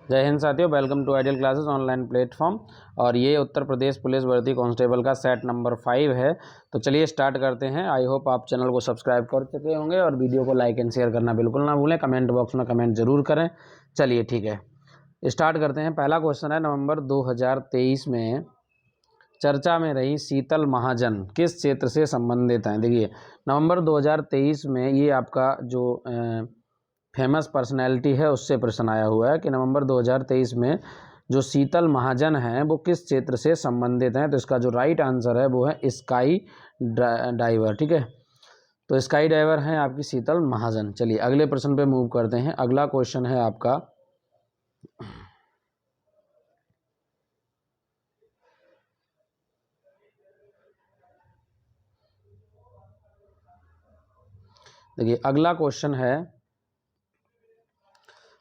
जय हिंद साथियों, welcome to ideal classes online platform. और ये उत्तर प्रदेश पुलिस भर्ती कांस्टेबल का सेट नंबर 5 है। तो चलिए स्टार्ट करते हैं। आई होप आप चैनल को सब्सक्राइब कर चुके होंगे और वीडियो को लाइक एंड शेयर करना बिल्कुल ना भूलें। कमेंट बॉक्स में कमेंट जरूर करें। चलिए ठीक है, स्टार्ट करते हैं। पहला क्वेश्चन है, नवंबर 2023 में चर्चा में रही शीतल महाजन किस क्षेत्र से संबंधित हैं। देखिए, नवंबर 2023 में ये आपका जो फेमस पर्सनैलिटी है उससे प्रश्न आया हुआ है कि नवंबर 2023 में जो शीतल महाजन हैं वो किस क्षेत्र से संबंधित हैं। तो इसका जो राइट आंसर है वो है स्काई डाइवर। ठीक है, तो स्काई डाइवर हैं आपकी शीतल महाजन। चलिए अगले प्रश्न पे मूव करते हैं। अगला क्वेश्चन है आपका, देखिए अगला क्वेश्चन है,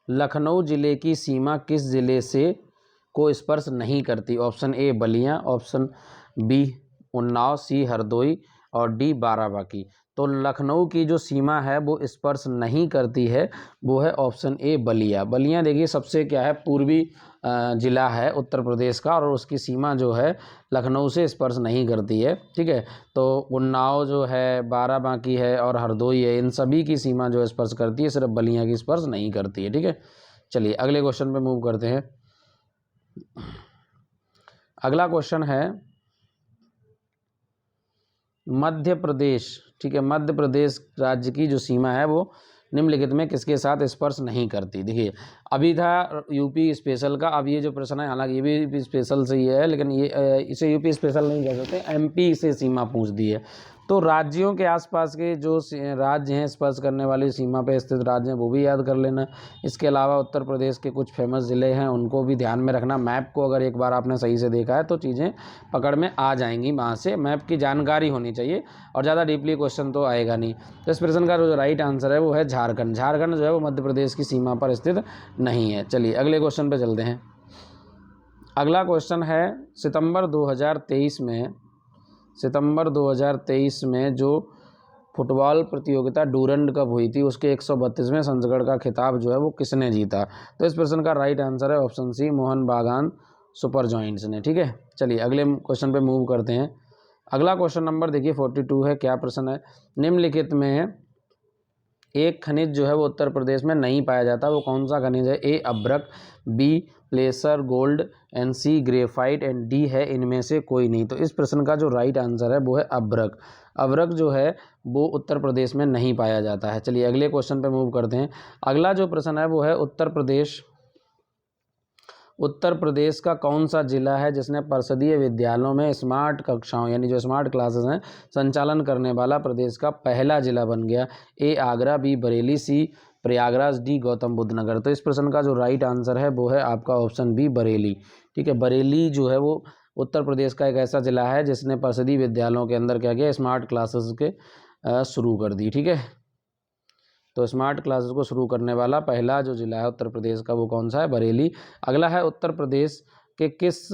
लखनऊ जिले की सीमा किस जिले से को स्पर्श नहीं करती। Option A Ballia, option B Unnao, C Hardoi और डी बाराबंकी। तो लखनऊ की जो सीमा है वो स्पर्श नहीं करती है, वो है ऑप्शन ए बलिया। बलिया देखिए सबसे क्या है, पूर्वी जिला है उत्तर प्रदेश का और उसकी सीमा जो है लखनऊ से स्पर्श नहीं करती है। ठीक है, तो उन्नाव जो है, बाराबंकी है और हरदोई है, इन सभी की सीमा जो स्पर्श करती है, सिर्फ बलिया की स्पर्श नहीं करती है। ठीक है, चलिए अगले क्वेश्चन पे मूव करते हैं। अगला क्वेश्चन है, मध्य प्रदेश। ठीक है, मध्य प्रदेश राज्य की जो सीमा है वो निम्नलिखित में किसके साथ स्पर्श नहीं करती। देखिए अभी था यूपी स्पेशल का, अब ये जो प्रश्न है हालांकि ये भी स्पेशल से ही है, लेकिन ये इसे यूपी स्पेशल नहीं कह सकते, एमपी से सीमा पूछ दी है। तो राज्यों के आसपास के जो राज्य हैं स्पर्श करने वाली सीमा पे स्थित राज्य हैं वो भी याद कर लेना। इसके अलावा उत्तर प्रदेश के कुछ फेमस ज़िले हैं उनको भी ध्यान में रखना। मैप को अगर एक बार आपने सही से देखा है तो चीज़ें पकड़ में आ जाएंगी, वहाँ से मैप की जानकारी होनी चाहिए और ज़्यादा डीपली क्वेश्चन तो आएगा नहीं। तो इस प्रश्न का जो राइट आंसर है वो है झारखंड। झारखंड जो है वो मध्य प्रदेश की सीमा पर स्थित नहीं है। चलिए अगले क्वेश्चन पर चलते हैं। अगला क्वेश्चन है, सितंबर 2023 में जो फुटबॉल प्रतियोगिता डूरंड कप हुई थी उसके 132वें संस्करण का खिताब जो है वो किसने जीता। तो इस प्रश्न का राइट आंसर है ऑप्शन सी मोहन बागान सुपर जॉइंट्स ने। ठीक है, चलिए अगले क्वेश्चन पे मूव करते हैं। अगला क्वेश्चन नंबर देखिए 42 है। क्या प्रश्न है, निम्नलिखित में एक खनिज जो है वो उत्तर प्रदेश में नहीं पाया जाता, वो कौन सा खनिज है। ए अभ्रक, B placer gold and C graphite and D है इनमें से कोई नहीं। तो इस प्रश्न का जो राइट आंसर है वो है अभ्रक। अभ्रक जो है वो उत्तर प्रदेश में नहीं पाया जाता है। चलिए अगले क्वेश्चन पे मूव करते हैं। अगला जो प्रश्न है वो है, उत्तर प्रदेश का कौन सा जिला है जिसने परिषदीय विद्यालयों में स्मार्ट कक्षाओं यानी जो स्मार्ट क्लासेस हैं संचालन करने वाला प्रदेश का पहला जिला बन गया। ए आगरा, बी बरेली, सी प्रयागराज, डी गौतम बुद्ध नगर। तो इस प्रश्न का जो राइट आंसर है वो है आपका ऑप्शन बी बरेली। ठीक है, बरेली जो है वो उत्तर प्रदेश का एक ऐसा जिला है जिसने परिषदीय विद्यालयों के अंदर क्या किया, स्मार्ट क्लासेस के शुरू कर दी। ठीक है, तो स्मार्ट क्लासेस को शुरू करने वाला पहला जो जिला है उत्तर प्रदेश का वो कौन सा है, बरेली। अगला है, उत्तर प्रदेश के किस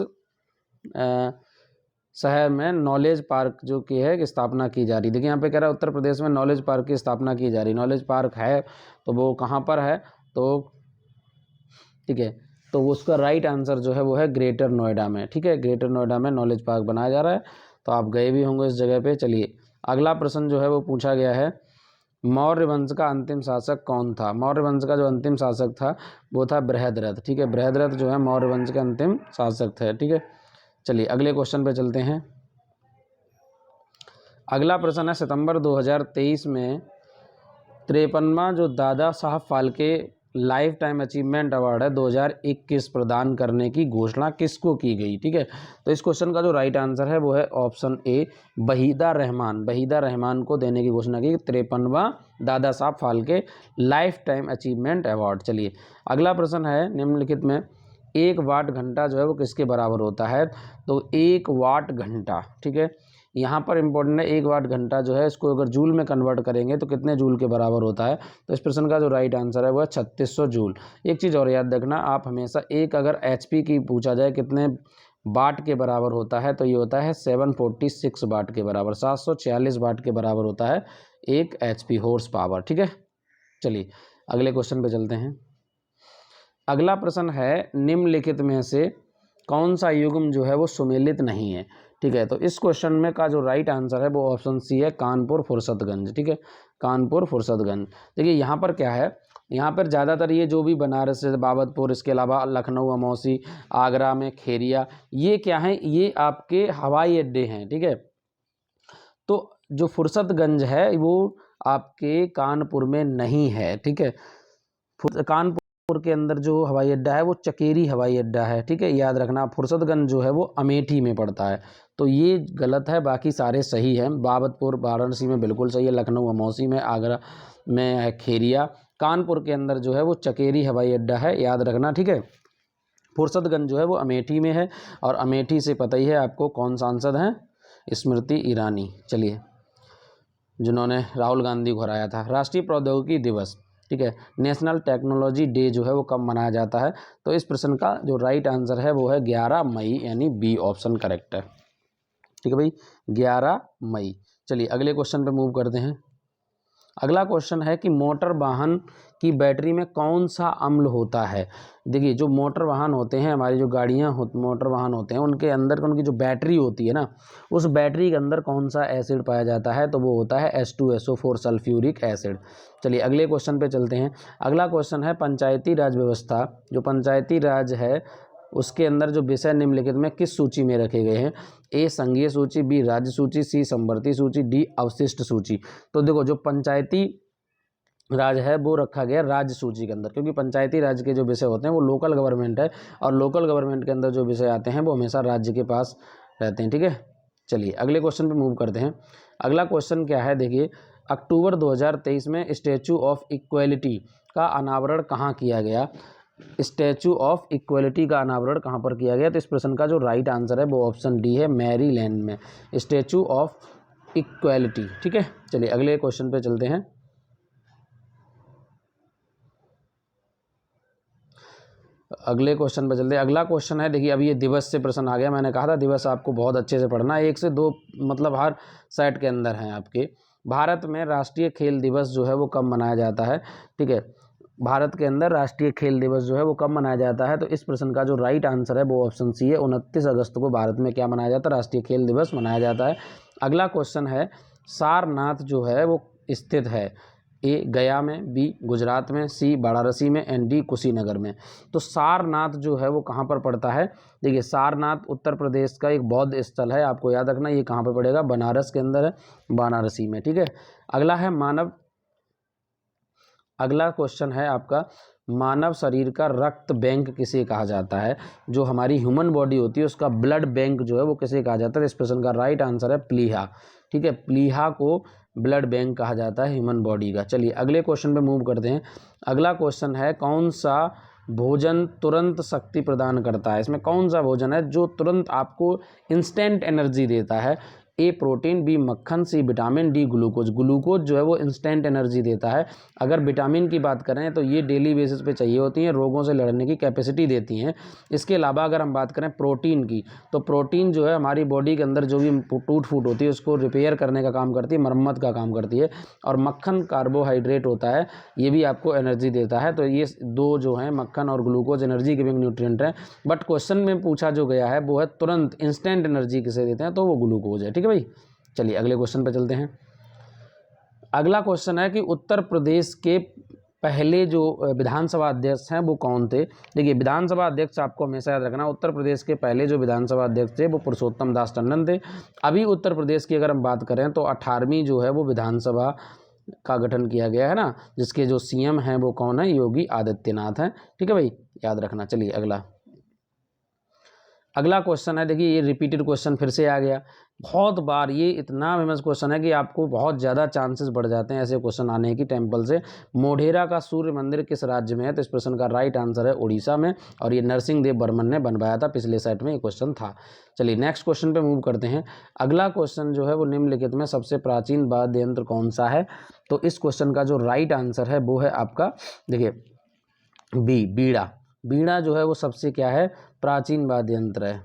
शहर में नॉलेज पार्क जो की है स्थापना की जा रही। देखिए यहाँ पे कह रहा है उत्तर प्रदेश में नॉलेज पार्क की स्थापना की जा रही। नॉलेज पार्क है तो वो कहाँ पर है, तो ठीक है, तो उसका राइट आंसर जो है वो है ग्रेटर नोएडा में। ठीक है, ग्रेटर नोएडा में नॉलेज पार्क बनाया जा रहा है, तो आप गए भी होंगे इस जगह पे। चलिए अगला प्रश्न जो है वो पूछा गया है, मौर्य वंश का अंतिम शासक कौन था। मौर्य वंश का जो अंतिम शासक था वो था बृहद्रथ। ठीक है, बृहद्रथ जो है मौर्य वंश के अंतिम शासक थे। ठीक है, चलिए अगले क्वेश्चन पे चलते हैं। अगला प्रश्न है, सितंबर 2023 में 53वां जो Dada Saheb Phalke life time achievement award है 2021 प्रदान करने की घोषणा किसको की गई। ठीक है, तो इस क्वेश्चन का जो राइट आंसर है वो है ऑप्शन ए वहीदा रहमान। वहीदा रहमान को देने की घोषणा की 53वां Dada Saheb Phalke life time achievement award. चलिए अगला प्रश्न है, निम्नलिखित में 1 वाट घंटा जो है वो किसके बराबर होता है। तो 1 वाट घंटा, ठीक है, यहाँ पर इंपॉर्टेंट है 1 वाट घंटा जो है इसको अगर जूल में कन्वर्ट करेंगे तो कितने जूल के बराबर होता है। तो इस प्रश्न का जो राइट आंसर है वो है 3600 जूल। एक चीज़ और याद रखना, आप हमेशा एक अगर एचपी की पूछा जाए कितने वाट के बराबर होता है तो ये होता है 746 वाट के बराबर, 746 वाट के बराबर होता है एक एचपी हॉर्स पावर। ठीक है, चलिए अगले क्वेश्चन पे चलते हैं। अगला प्रश्न है, निम्नलिखित में से कौन सा युग्म जो है वो सुमेलित नहीं है। ठीक है, तो इस क्वेश्चन में का जो राइट आंसर है वो ऑप्शन सी है, कानपुर फुर्सतगंज। ठीक है, कानपुर फुर्सतगंज। देखिए यहाँ पर क्या है, यहाँ पर ज़्यादातर ये जो भी बनारस से बाबतपुर, इसके अलावा लखनऊ अमौसी, आगरा में खेरिया, ये क्या है, ये आपके हवाई अड्डे हैं। ठीक है, तो जो फुर्सतगंज है वो आपके कानपुर में नहीं है। ठीक है, कानपुर के अंदर जो हवाई अड्डा है वो चकेरी हवाई अड्डा है। ठीक है, याद रखना। फुर्सतगंज जो है वो अमेठी में पड़ता है, तो ये गलत है, बाकी सारे सही हैं। बाबतपुर वाराणसी में बिल्कुल सही है, लखनऊ अमौसी में, आगरा में है खेरिया, कानपुर के अंदर जो है वो चकेरी हवाई अड्डा है, याद रखना। ठीक है, फुर्सतगंज जो है वो अमेठी में है, और अमेठी से पता ही है आपको कौन सांसद हैं, स्मृति ईरानी। चलिए, जिन्होंने राहुल गांधी को हराया था। राष्ट्रीय प्रौद्योगिकी दिवस, ठीक है, नेशनल टेक्नोलॉजी डे जो है वो कब मनाया जाता है। तो इस प्रश्न का जो राइट आंसर है वो है 11 मई, यानी बी ऑप्शन करेक्ट है। ठीक है भाई, 11 मई। चलिए अगले क्वेश्चन पे मूव करते हैं। अगला क्वेश्चन है कि मोटर वाहन की बैटरी में कौन सा अम्ल होता है। देखिए, जो मोटर वाहन होते हैं, हमारी जो गाड़ियाँ मोटर वाहन होते हैं, उनके अंदर उनकी जो बैटरी होती है ना, उस बैटरी के अंदर कौन सा एसिड पाया जाता है, तो वो होता है H2SO4 सल्फ्यूरिक एसिड। चलिए अगले क्वेश्चन पे चलते हैं। अगला क्वेश्चन है, पंचायती राज व्यवस्था, जो पंचायती राज है उसके अंदर जो विषय निम्नलिखित में किस सूची में रखे गए हैं। ए संघीय सूची, बी राज्य सूची, सी समवर्ती सूची, डी अवशिष्ट सूची। तो देखो, जो पंचायती राज है वो रखा गया राज्य सूची के अंदर, क्योंकि पंचायती राज के जो विषय होते हैं वो लोकल गवर्नमेंट है, और लोकल गवर्नमेंट के अंदर जो विषय आते हैं वो हमेशा राज्य के पास रहते हैं। ठीक है, चलिए अगले क्वेश्चन पे मूव करते हैं। अगला क्वेश्चन क्या है, देखिए, अक्टूबर 2023 में स्टैचू ऑफ इक्वलिटी का अनावरण कहाँ किया गया। स्टैचू ऑफ इक्वलिटी का अनावरण कहाँ पर किया गया। तो इस प्रश्न का जो राइट आंसर है वो ऑप्शन डी है, मैरीलैंड में, स्टैचू ऑफ इक्वलिटी। ठीक है, चलिए अगले क्वेश्चन पे चलते हैं। अगले क्वेश्चन पे चलते हैं। अगला क्वेश्चन है, देखिए, अभी ये दिवस से प्रश्न आ गया। मैंने कहा था दिवस आपको बहुत अच्छे से पढ़ना है, 1 से 2 मतलब हर सेट के अंदर हैं आपके। भारत में राष्ट्रीय खेल दिवस जो है वो कब मनाया जाता है। ठीक है, भारत के अंदर राष्ट्रीय खेल दिवस जो है वो कब मनाया जाता है। तो इस प्रश्न का जो राइट आंसर है वो ऑप्शन सी है, 29 अगस्त को भारत में क्या मनाया जाता है, राष्ट्रीय खेल दिवस मनाया जाता है। अगला क्वेश्चन है, सारनाथ जो है वो स्थित है, ए गया में, बी गुजरात में, सी वाराणसी में, एंड डी कुशीनगर में। तो सारनाथ जो है वो कहाँ पर पड़ता है। देखिए, सारनाथ उत्तर प्रदेश का एक बौद्ध स्थल है, आपको याद रखना। ये कहाँ पर पड़ेगा, बनारस के अंदर है, वाराणसी में। ठीक है, अगला है अगला क्वेश्चन है आपका, मानव शरीर का रक्त बैंक किसे कहा जाता है। जो हमारी ह्यूमन बॉडी होती है उसका ब्लड बैंक जो है वो किसे कहा जाता है। इस प्रश्न का राइट आंसर है प्लीहा। ठीक है, प्लीहा को ब्लड बैंक कहा जाता है ह्यूमन बॉडी का। चलिए अगले क्वेश्चन पे मूव करते हैं। अगला क्वेश्चन है, कौन सा भोजन तुरंत शक्ति प्रदान करता है। इसमें कौन सा भोजन है जो तुरंत आपको इंस्टेंट एनर्जी देता है। ए प्रोटीन, बी मक्खन, C vitamin, D glucose. Glucose जो है वो इंस्टेंट एनर्जी देता है। अगर विटामिन की बात करें तो ये डेली बेसिस पे चाहिए होती हैं, रोगों से लड़ने की कैपेसिटी देती हैं। इसके अलावा अगर हम बात करें प्रोटीन की, तो प्रोटीन जो है हमारी बॉडी के अंदर जो भी टूट फूट होती है उसको रिपेयर करने का काम करती है, मरम्मत का काम करती है। और मक्खन कार्बोहाइड्रेट होता है, ये भी आपको एनर्जी देता है। तो ये दो जो हैं, मक्खन और ग्लूकोज, एनर्जी गिविंग न्यूट्रिएंट हैं। बट क्वेश्चन में पूछा जो गया है वो है तुरंत इंस्टेंट एनर्जी किसे देते हैं, तो वो ग्लूकोज है। ठीक है भाई, चलिए अगले क्वेश्चन पे चलते हैं। अगला क्वेश्चन है कि उत्तर प्रदेश के पहले जो विधानसभा अध्यक्ष हैं वो कौन थे। देखिए, विधानसभा अध्यक्ष आपको हमेशा याद रखना, उत्तर प्रदेश के पहले जो विधानसभा अध्यक्ष थे वो पुरुषोत्तम दास टंडन थे। अभी उत्तर प्रदेश की अगर हम बात करें तो 18वीं जो है वो विधानसभा का गठन किया गया है ना, जिसके जो सीएम हैं वो कौन है, योगी आदित्यनाथ हैं। ठीक है भाई, याद रखना। चलिए अगला क्वेश्चन है, देखिए ये रिपीटेड क्वेश्चन फिर से आ गया बहुत बार। ये इतना फेमस क्वेश्चन है कि आपको बहुत ज़्यादा चांसेस बढ़ जाते हैं ऐसे क्वेश्चन आने की टेम्पल से। मोढेरा का सूर्य मंदिर किस राज्य में है। तो इस प्रश्न का राइट आंसर है उड़ीसा में, और ये नरसिंह देव बर्मन ने बनवाया था, पिछले सेट में ये क्वेश्चन था। चलिए नेक्स्ट क्वेश्चन पे मूव करते हैं। अगला क्वेश्चन जो है वो निम्नलिखित में सबसे प्राचीन वाद्य यंत्र कौन सा है। तो इस क्वेश्चन का जो राइट आंसर है वो है आपका, देखिए, बी बीड़ा। बीड़ा जो है वो सबसे क्या है, प्राचीन वाद्य यंत्र है।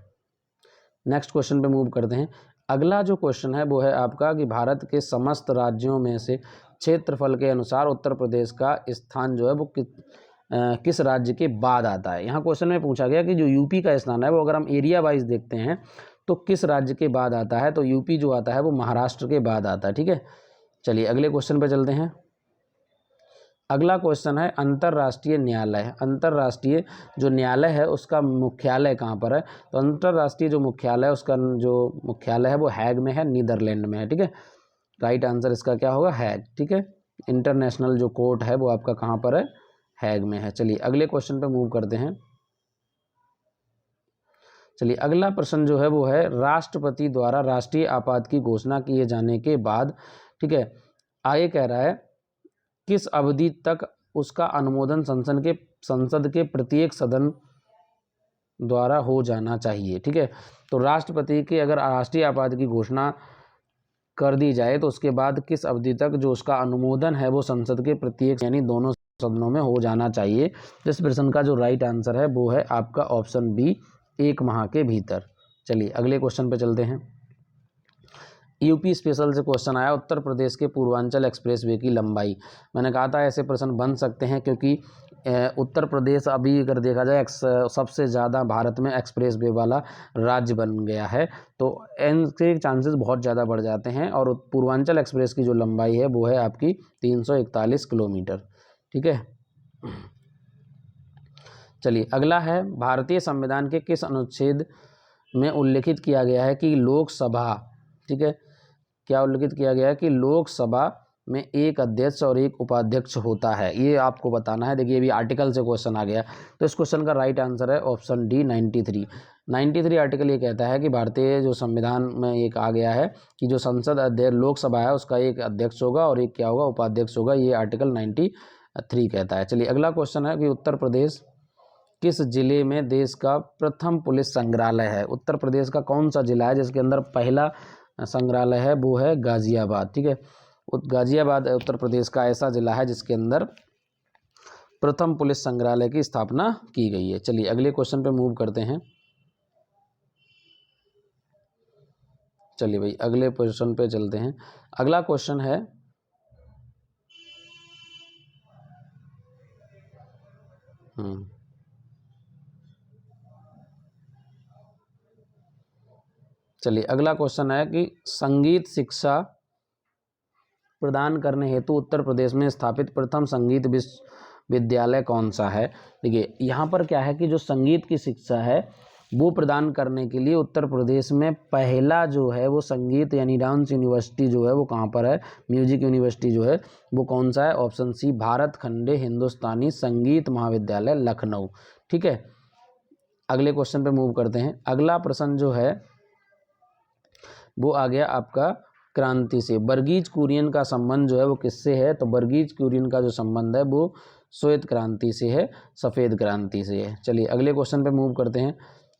नेक्स्ट क्वेश्चन पे मूव करते हैं। अगला जो क्वेश्चन है वो है आपका कि भारत के समस्त राज्यों में से क्षेत्रफल के अनुसार उत्तर प्रदेश का स्थान जो है वो किस राज्य के बाद आता है। यहाँ क्वेश्चन में पूछा गया कि जो यूपी का स्थान है वो अगर हम एरिया वाइज देखते हैं तो किस राज्य के बाद आता है, तो यूपी जो आता है वो महाराष्ट्र के बाद आता है। ठीक है, चलिए अगले क्वेश्चन पे चलते हैं। अगला क्वेश्चन है अंतर्राष्ट्रीय न्यायालय। अंतर्राष्ट्रीय जो न्यायालय है उसका मुख्यालय कहाँ पर है, तो अंतर्राष्ट्रीय जो मुख्यालय है उसका जो मुख्यालय है वो हैग में है, नीदरलैंड में है। ठीक है, राइट आंसर इसका क्या होगा, हैग। ठीक है, इंटरनेशनल जो कोर्ट है वो आपका कहाँ पर है, हैग में है। चलिए अगले क्वेश्चन पे मूव करते हैं। चलिए अगला प्रश्न जो है वो है राष्ट्रपति द्वारा राष्ट्रीय आपात की घोषणा किए जाने के बाद, ठीक है, आगे कह रहा है किस अवधि तक उसका अनुमोदन संसद के प्रत्येक सदन द्वारा हो जाना चाहिए। ठीक है, तो राष्ट्रपति के अगर राष्ट्रीय आपात की घोषणा कर दी जाए तो उसके बाद किस अवधि तक जो उसका अनुमोदन है वो संसद के प्रत्येक यानी दोनों सदनों में हो जाना चाहिए। इस प्रश्न का जो राइट आंसर है वो है आपका ऑप्शन बी, 1 माह के भीतर। चलिए अगले क्वेश्चन पे चलते हैं। यूपी स्पेशल से क्वेश्चन आया, उत्तर प्रदेश के पूर्वांचल एक्सप्रेसवे की लंबाई। मैंने कहा था ऐसे प्रश्न बन सकते हैं क्योंकि उत्तर प्रदेश अभी अगर देखा जाए सबसे ज़्यादा भारत में एक्सप्रेसवे वाला राज्य बन गया है, तो इनके चांसेस बहुत ज़्यादा बढ़ जाते हैं। और पूर्वांचल एक्सप्रेस की जो लंबाई है वो है आपकी 341 किलोमीटर। ठीक है, चलिए अगला है भारतीय संविधान के किस अनुच्छेद में उल्लिखित किया गया है कि लोकसभा, ठीक है, क्या उल्लिखित किया गया है कि लोकसभा में एक अध्यक्ष और एक उपाध्यक्ष होता है, ये आपको बताना है। देखिए अभी आर्टिकल से क्वेश्चन आ गया, तो इस क्वेश्चन का राइट आंसर है ऑप्शन डी, 93 आर्टिकल ये कहता है कि भारतीय जो संविधान में एक आ गया है कि जो संसद अध्यक्ष लोकसभा है उसका एक अध्यक्ष होगा और एक क्या होगा, उपाध्यक्ष होगा। ये आर्टिकल 93 कहता है। चलिए अगला क्वेश्चन है कि उत्तर प्रदेश किस जिले में देश का प्रथम पुलिस संग्रहालय है। उत्तर प्रदेश का कौन सा जिला है जिसके अंदर पहला संग्रहालय है, वो है गाजियाबाद। ठीक है, गाजियाबाद उत्तर प्रदेश का ऐसा जिला है जिसके अंदर प्रथम पुलिस संग्रहालय की स्थापना की गई है। चलिए अगले क्वेश्चन पे मूव करते हैं। चलिए भाई अगले क्वेश्चन पे चलते हैं। अगला क्वेश्चन है चलिए अगला क्वेश्चन है कि संगीत शिक्षा प्रदान करने हेतु उत्तर प्रदेश में स्थापित प्रथम संगीत विश्वविद्यालय कौन सा है। देखिए यहाँ पर क्या है कि जो संगीत की शिक्षा है वो प्रदान करने के लिए उत्तर प्रदेश में पहला जो है वो संगीत यानी डांस यूनिवर्सिटी जो है वो कहाँ पर है, म्यूजिक यूनिवर्सिटी जो है वो कौन सा है, ऑप्शन सी, भारत खंडे हिंदुस्तानी संगीत महाविद्यालय लखनऊ। ठीक है, अगले क्वेश्चन पे मूव करते हैं। अगला प्रश्न जो है वो आ गया आपका क्रांति से। वर्गीज कुरियन का संबंध जो है वो किससे है, तो वर्गीज कुरियन का जो संबंध है वो श्वेत क्रांति से है, सफ़ेद क्रांति से है। चलिए अगले क्वेश्चन पे मूव करते हैं।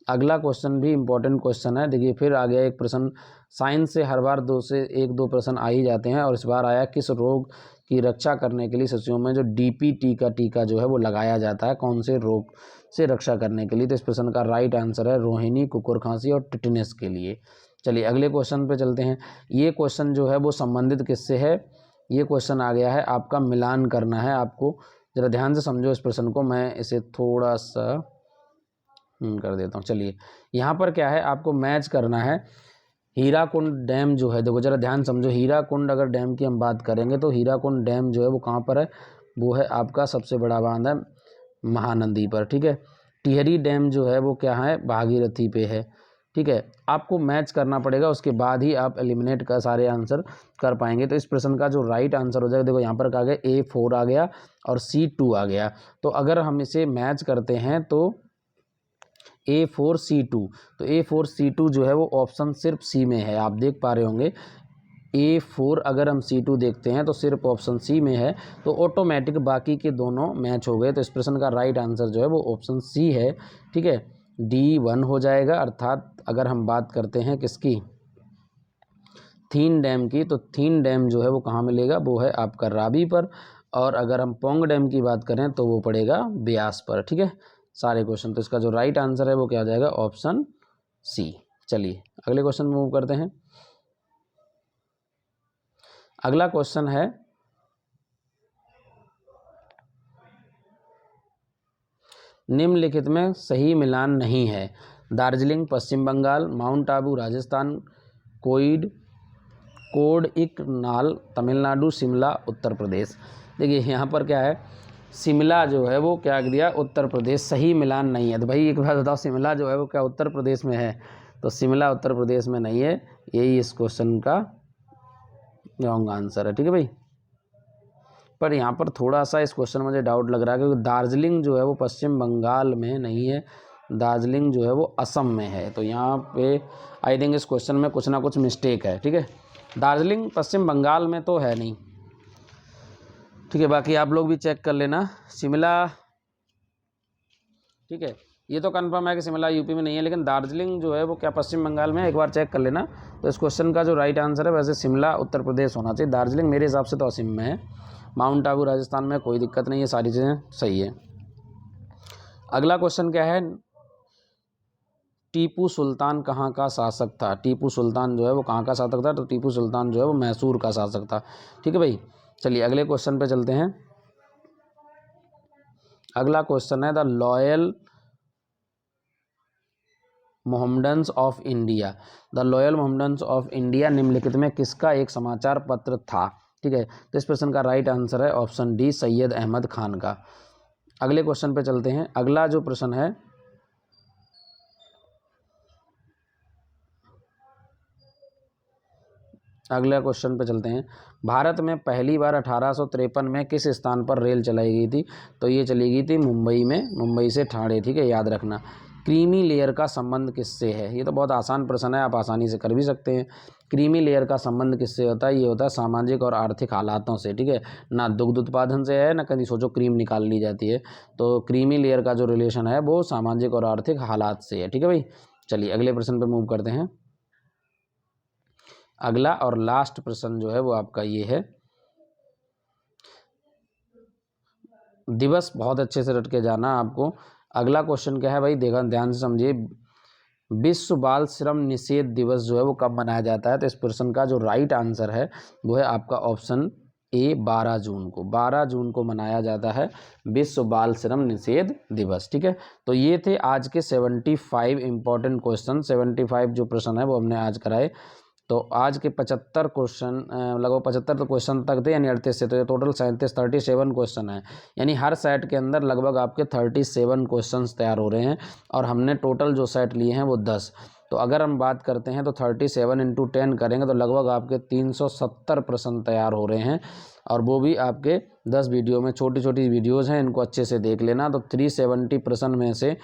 अगला क्वेश्चन भी इंपॉर्टेंट क्वेश्चन है। देखिए फिर आ गया एक प्रश्न, साइंस से हर बार 2 से 1-2 प्रश्न आ ही जाते हैं, और इस बार आया किस रोग की रक्षा करने के लिए शिशुओं में जो DPT का टीका जो है वो लगाया जाता है, कौन से रोग से रक्षा करने के लिए। तो इस प्रश्न का राइट आंसर है रोहिणी, कुकुर खांसी और टिटनेस के लिए। चलिए अगले क्वेश्चन पे चलते हैं। ये क्वेश्चन जो है वो संबंधित किससे है, ये क्वेश्चन आ गया है आपका मिलान करना है आपको, ज़रा ध्यान से समझो इस प्रश्न को, मैं इसे थोड़ा सा कर देता हूँ। चलिए यहाँ पर क्या है, आपको मैच करना है हीराकुंड डैम जो है, देखो ज़रा ध्यान समझो, हीराकुंड अगर डैम की हम बात करेंगे तो हीराकुंड डैम जो है वो कहाँ पर है, वो है आपका सबसे बड़ा बांध है महानदी पर। ठीक है, टिहरी डैम जो है वो क्या है, भागीरथी पे है। ठीक है, आपको मैच करना पड़ेगा, उसके बाद ही आप एलिमिनेट का सारे आंसर कर पाएंगे। तो इस प्रश्न का जो राइट आंसर हो जाएगा, देखो यहाँ पर क्या आ गया, A4 आ गया और C2 आ गया। तो अगर हम इसे मैच करते हैं तो A4C2, तो A4C2 जो है वो ऑप्शन सिर्फ सी में है, आप देख पा रहे होंगे। A4 अगर हम C2 देखते हैं तो सिर्फ ऑप्शन सी में है, तो ऑटोमेटिक बाकी के दोनों मैच हो गए। तो इस प्रश्न का राइट आंसर जो है वो ऑप्शन सी है। ठीक है, D1 हो जाएगा। अर्थात अगर हम बात करते हैं किसकी, थीन डैम की, तो थीन डैम जो है वो कहाँ मिलेगा, वो है आपका रावी पर। और अगर हम पोंग डैम की बात करें तो वो पड़ेगा ब्यास पर। ठीक है, सारे क्वेश्चन, तो इसका जो राइट आंसर है वो क्या हो जाएगा, ऑप्शन सी। चलिए अगले क्वेश्चन मूव करते हैं। अगला क्वेश्चन है निम्नलिखित में सही मिलान नहीं है। दार्जिलिंग पश्चिम बंगाल, माउंट आबू राजस्थान, कोडइकनाल तमिलनाडु, शिमला उत्तर प्रदेश। देखिए यहाँ पर क्या है, शिमला जो है वो क्या दिया, उत्तर प्रदेश, सही मिलान नहीं है। तो भाई एक बात बताओ, शिमला जो है वो क्या उत्तर प्रदेश में है? तो शिमला उत्तर प्रदेश में नहीं है, यही इस क्वेश्चन का रॉन्ग आंसर है। ठीक है भाई, पर यहाँ पर थोड़ा सा इस क्वेश्चन में मुझे डाउट लग रहा है, क्योंकि दार्जिलिंग जो है वो पश्चिम बंगाल में नहीं है, दार्जिलिंग जो है वो असम में है। तो यहाँ पे आई थिंक इस क्वेश्चन में कुछ ना कुछ मिस्टेक है। ठीक है, दार्जिलिंग पश्चिम बंगाल में तो है नहीं। ठीक है, बाकी आप लोग भी चेक कर लेना। शिमला, ठीक है, ये तो कंफर्म है कि शिमला यूपी में नहीं है, लेकिन दार्जिलिंग जो है वो क्या पश्चिम बंगाल में है, एक बार चेक कर लेना। तो इस क्वेश्चन का जो राइट आंसर है वैसे शिमला उत्तर प्रदेश होना चाहिए, दार्जिलिंग मेरे हिसाब से तो असम में है। माउंट आबू राजस्थान में, कोई दिक्कत नहीं है, सारी चीज़ें सही है। अगला क्वेश्चन क्या है, टीपू सुल्तान कहाँ का शासक था? टीपू सुल्तान जो है वो कहाँ का शासक था? तो टीपू सुल्तान जो है वो मैसूर का शासक था। ठीक है भाई, चलिए अगले क्वेश्चन पे चलते हैं। अगला क्वेश्चन है the loyal Mohammedans of India. The loyal Mohammedans of India निम्नलिखित में किसका एक समाचार पत्र था? ठीक है, तो इस प्रश्न का राइट आंसर है ऑप्शन डी, सैयद अहमद खान का। अगले क्वेश्चन पे चलते हैं। अगला जो प्रश्न है, अगला क्वेश्चन पे चलते हैं। भारत में पहली बार 1853 में किस स्थान पर रेल चलाई गई थी? तो ये चली गई थी मुंबई में, मुंबई से ठाणे। ठीक है, याद रखना। क्रीमी लेयर का संबंध किससे है? ये तो बहुत आसान प्रश्न है, आप आसानी से कर भी सकते हैं। क्रीमी लेयर का संबंध किससे होता है? ये होता है सामाजिक और आर्थिक हालातों से। ठीक है, ना दुग्ध उत्पादन से है, ना कहीं सोचो क्रीम निकाल ली जाती है। तो क्रीमी लेयर का जो रिलेशन है वो सामाजिक और आर्थिक हालात से है। ठीक है भाई, चलिए अगले प्रश्न पर मूव करते हैं। अगला और लास्ट प्रश्न जो है वो आपका ये है, दिवस बहुत अच्छे से रट के जाना आपको। अगला क्वेश्चन क्या है भाई, देखा ध्यान से समझिए। विश्व बाल श्रम निषेध दिवस जो है वो कब मनाया जाता है? तो इस प्रश्न का जो राइट आंसर है वो है आपका ऑप्शन ए, 12 जून को। 12 जून को मनाया जाता है विश्व बाल श्रम निषेध दिवस। ठीक है, तो ये थे आज के 75 इंपॉर्टेंट क्वेश्चन। 75 जो प्रश्न है वो हमने आज कराए। तो आज के 75 क्वेश्चन, लगभग 75 तो क्वेश्चन तक थे, यानी 38 से, तो ये टोटल 37 क्वेश्चन है। यानी हर सेट के अंदर लगभग आपके 37 क्वेश्चन तैयार हो रहे हैं, और हमने टोटल जो सेट लिए हैं वो 10। तो अगर हम बात करते हैं तो 37 × 10 करेंगे तो लगभग आपके 370 प्रश्न तैयार हो रहे हैं, और वो भी आपके 10 वीडियो में। छोटी छोटी वीडियोज़ हैं, इनको अच्छे से देख लेना। तो 370 प्रश्न में से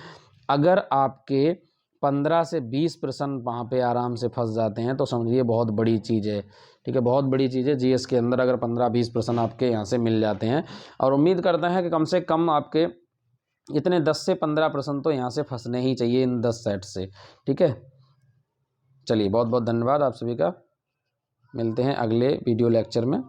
अगर आपके 15 से 20 प्रश्न वहाँ पे आराम से फंस जाते हैं तो समझिए बहुत बड़ी चीज़ है। ठीक है, बहुत बड़ी चीज़ है। जीएस के अंदर अगर 15-20 प्रश्न आपके यहाँ से मिल जाते हैं, और उम्मीद करते हैं कि कम से कम आपके इतने 10 से 15 प्रश्न तो यहाँ से फंसने ही चाहिए इन 10 सेट से। ठीक है, चलिए बहुत बहुत धन्यवाद आप सभी का। मिलते हैं अगले वीडियो लेक्चर में।